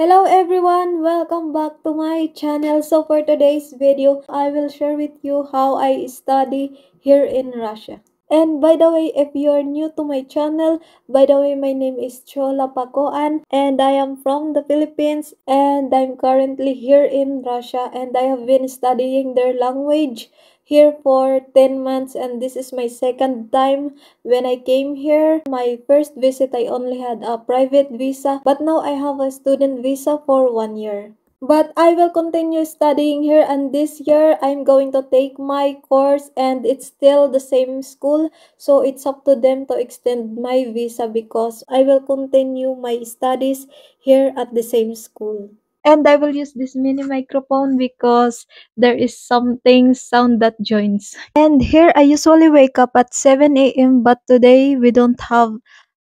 Hello everyone, welcome back to my channel. So for today's video, I will share with you how I study here in Russia. And by the way, if you're new to my channel, by the way, my name is Chola Pacoan and I am from the Philippines and I'm currently here in Russia and I have been studying their language here for 10 months and this is my second time when I came here. My first visit I only had a private visa but now I have a student visa for 1 year. But I will continue studying here and this year I'm going to take my course and it's still the same school. So it's up to them to extend my visa because I will continue my studies here at the same school. And I will use this mini microphone because there is something sound that joins. And here I usually wake up at 7 a.m. but today we don't have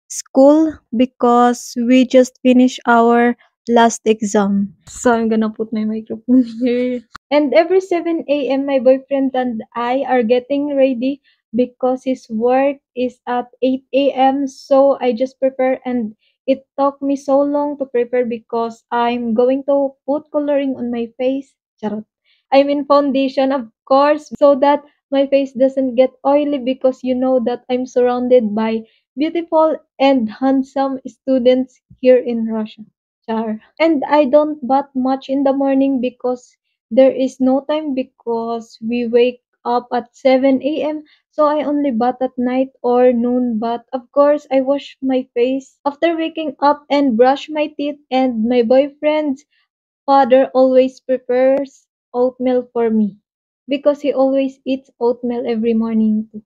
school because we just finished our last exam. So I'm gonna put my microphone here. And every 7 a.m. my boyfriend and I are getting ready because his work is at 8 a.m. So I just prepare and it took me so long to prepare because I'm going to put coloring on my face. Charot. I'm in foundation, of course, so that my face doesn't get oily because you know that I'm surrounded by beautiful and handsome students here in Russia. Char. And I don't bath much in the morning because there is no time because we wake up at 7 a.m. So I only bath at night or noon. But of course, I wash my face after waking up and brush my teeth. And my boyfriend's father always prepares oatmeal for me because he always eats oatmeal every morning too.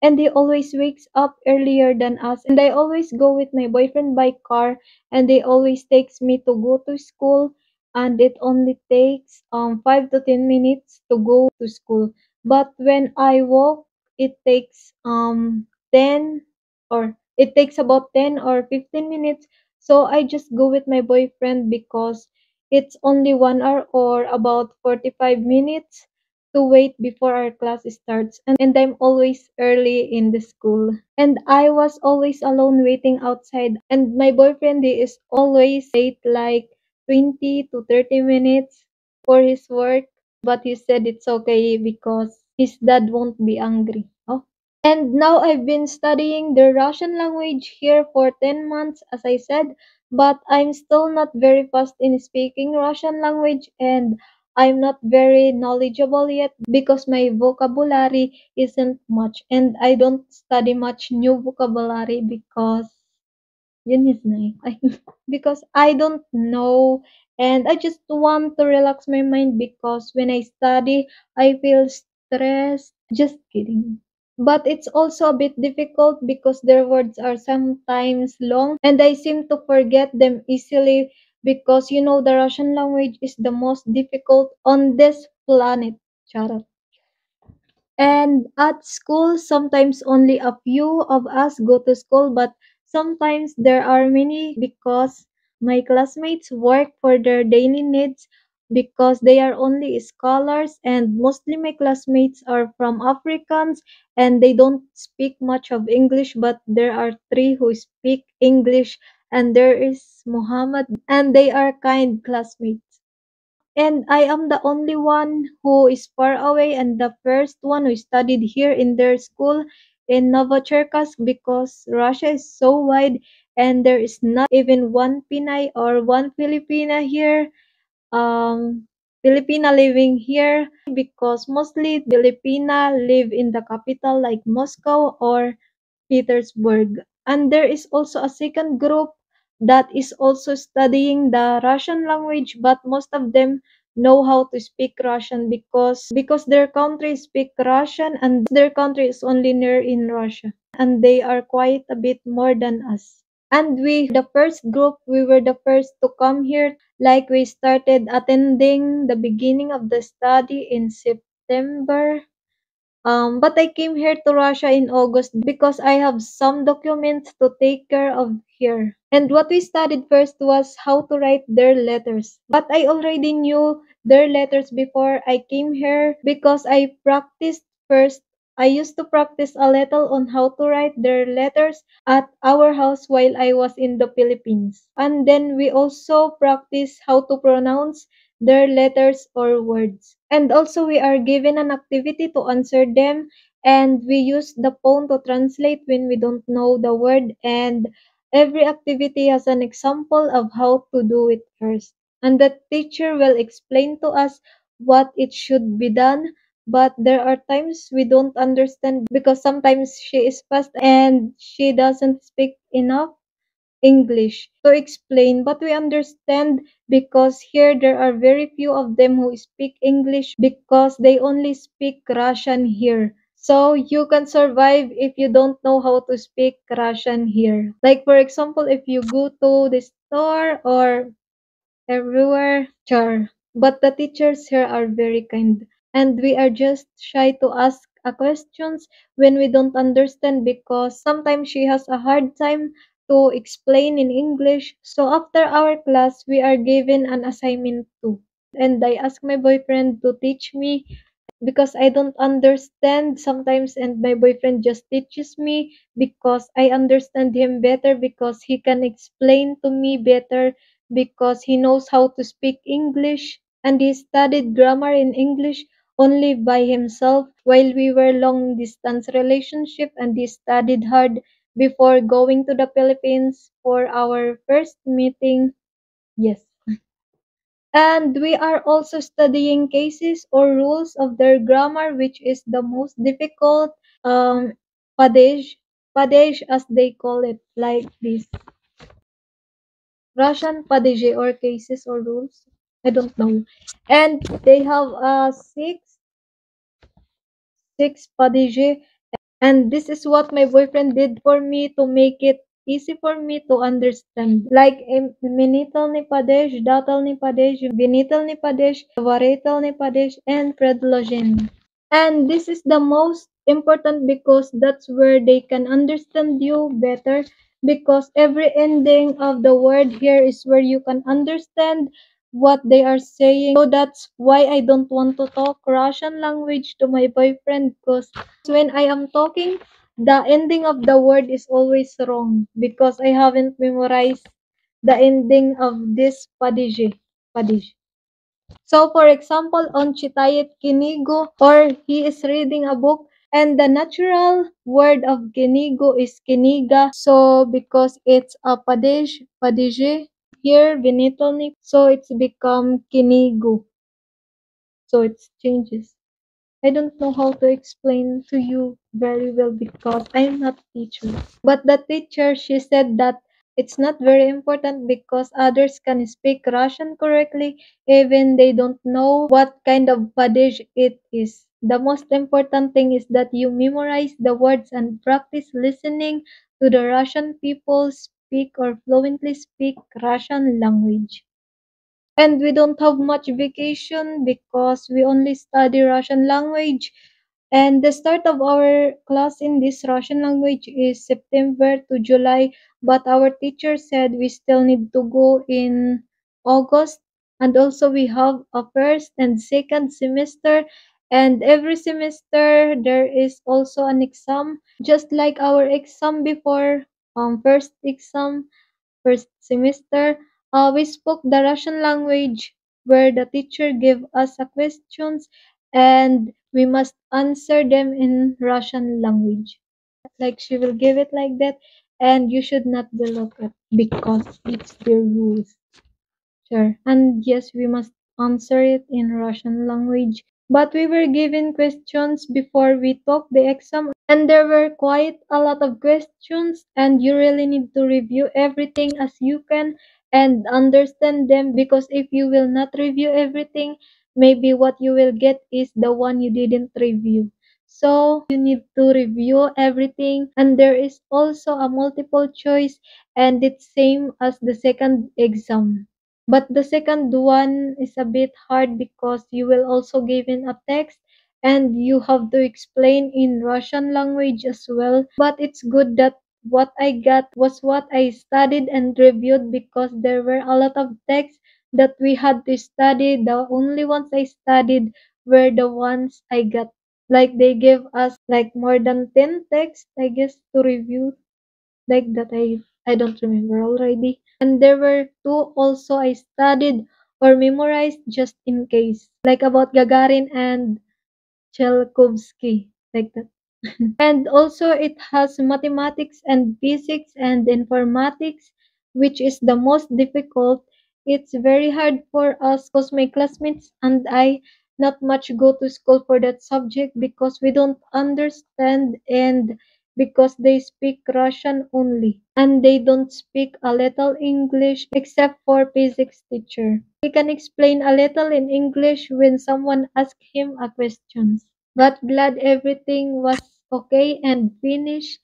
And he always wakes up earlier than us and I always go with my boyfriend by car and they always takes me to go to school and it only takes 5 to 10 minutes to go to school, but when I walk it takes 10 or it takes about 10 or 15 minutes. So I just go with my boyfriend because it's only 1 hour or about 45 minutes to wait before our class starts and I'm always early in the school. And I was always alone waiting outside and my boyfriend he is always late like 20 to 30 minutes for his work, but he said it's okay because his dad won't be angry. Oh. And now I've been studying the Russian language here for 10 months as I said, but I'm still not very fast in speaking Russian language and I'm not very knowledgeable yet because my vocabulary isn't much and I don't study much new vocabulary because yun is na because I don't know and I just want to relax my mind because when I study I feel stressed. Just kidding. But it's also a bit difficult because their words are sometimes long and I seem to forget them easily because you know the Russian language is the most difficult on this planet. Charot. And at school, sometimes only a few of us go to school, but sometimes there are many because my classmates work for their daily needs because they are only scholars and mostly my classmates are from Africans and they don't speak much of English, but there are three who speak English and there is Muhammad and they are kind classmates. And I am the only one who is far away and the first one who studied here in their school in Novocherkassk because Russia is so wide and there is not even one Pinay or one Filipina here. Filipina living here because mostly Filipina live in the capital like Moscow or Petersburg. And there is also a second group that is also studying the Russian language, but most of them know how to speak Russian because their country speak Russian and their country is only near in Russia and they are quite a bit more than us. And we the first group we were the first to come here like we started attending the beginning of the study in September. But I came here to Russia in August because I have some documents to take care of here. And what we studied first was how to write their letters. But I already knew their letters before I came here because I practiced first I used to practice a little on how to write their letters at our house while I was in the Philippines. And then we also practice how to pronounce their letters or words. And also we are given an activity to answer them, and we use the phone to translate when we don't know the word, and every activity has an example of how to do it first. And the teacher will explain to us what it should be done, but there are times we don't understand because sometimes she is fast and she doesn't speak enough English to explain, but we understand because here there are very few of them who speak English because they only speak Russian here. So you can survive if you don't know how to speak Russian here. Like for example, if you go to the store or everywhere, sure. But the teachers here are very kind. And we are just shy to ask a questions when we don't understand because sometimes she has a hard time to explain in English. So after our class, we are given an assignment too. And I asked my boyfriend to teach me because I don't understand sometimes, and my boyfriend just teaches me because I understand him better because he can explain to me better because he knows how to speak English, and he studied grammar in English only by himself while we were long distance relationship, and he studied hard before going to the Philippines for our first meeting. Yes. And we are also studying cases or rules of their grammar, which is the most difficult padage, padage as they call it, like this. Russian padage or cases or rules. I don't know. And they have six padage, and this is what my boyfriend did for me to make it easy for me to understand. Like minital nipadesh, datal nipadesh, vinital nipadesh, varietal nipadesh, and predlogen. And this is the most important because that's where they can understand you better because every ending of the word here is where you can understand what they are saying. So that's why I don't want to talk Russian language to my boyfriend because when I am talking, the ending of the word is always wrong because I haven't memorized the ending of this padije. Padije. So, for example, on Chitayet Kinigo, or he is reading a book, and the natural word of Kinigo is Kiniga. So, because it's a padej, padije, here, Vinitolnik, so it's become Kinigo. So, it changes. I don't know how to explain to you very well because I'm not teacher. But the teacher, she said that it's not very important because others can speak Russian correctly even they don't know what kind of padej it is. The most important thing is that you memorize the words and practice listening to the Russian people speak or fluently speak Russian language. And we don't have much vacation because we only study Russian language. And the start of our class in this Russian language is September to July, but our teacher said we still need to go in August. And also we have a first and second semester, and every semester there is also an exam, just like our exam before, first exam first semester, we spoke the Russian language where the teacher gave us a questions and we must answer them in Russian language. Like she will give it like that, and you should not be looked at because it's their rules. Sure. And yes, we must answer it in Russian language. But we were given questions before we took the exam, and there were quite a lot of questions, and you really need to review everything as you can and understand them because if you will not review everything, maybe what you will get is the one you didn't review. So you need to review everything, and there is also a multiple choice, and it's same as the second exam. But the second one is a bit hard because you will also given a text and you have to explain in Russian language as well. But it's good that what I got was what I studied and reviewed because there were a lot of texts that we had to study. The only ones I studied were the ones I got. Like they gave us like more than 10 texts, I guess, to review like that. I don't remember already. And there were two also I studied or memorized just in case, like about Gagarin and Tchaikovsky, like that. And also it has mathematics and physics and informatics, which is the most difficult. It's very hard for us because my classmates and I not much go to school for that subject because we don't understand, and because they speak Russian only and they don't speak a little English except for physics teacher. He can explain a little in English when someone asks him a question. But glad everything was okay and finished.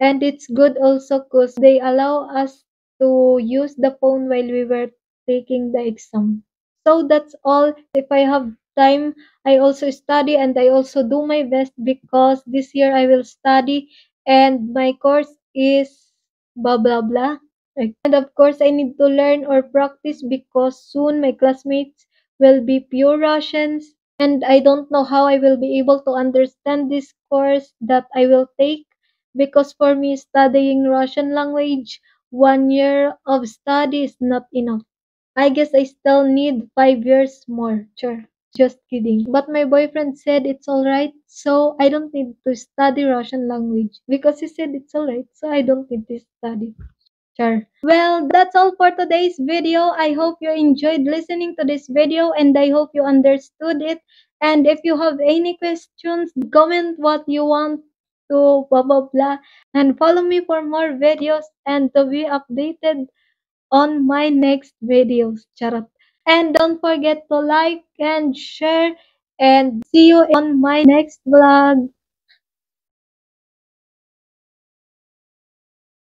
And it's good also because they allow us to use the phone while we were taking the exam. So that's all. If I have time, I also study and I also do my best because this year I will study and my course is blah blah blah. And of course, I need to learn or practice because soon my classmates will be pure Russians, and I don't know how I will be able to understand this course that I will take because for me, studying Russian language, 1 year of study is not enough. I guess I still need 5 years more. Sure. Just kidding. But my boyfriend said it's alright, so I don't need to study Russian language because he said it's alright, so I don't need to study. Sure. Well, that's all for today's video. I hope you enjoyed listening to this video and I hope you understood it. And if you have any questions, comment what you want to blah blah blah, and follow me for more videos and to be updated on my next videos. Charot. And don't forget to like and share, and see you on my next vlog.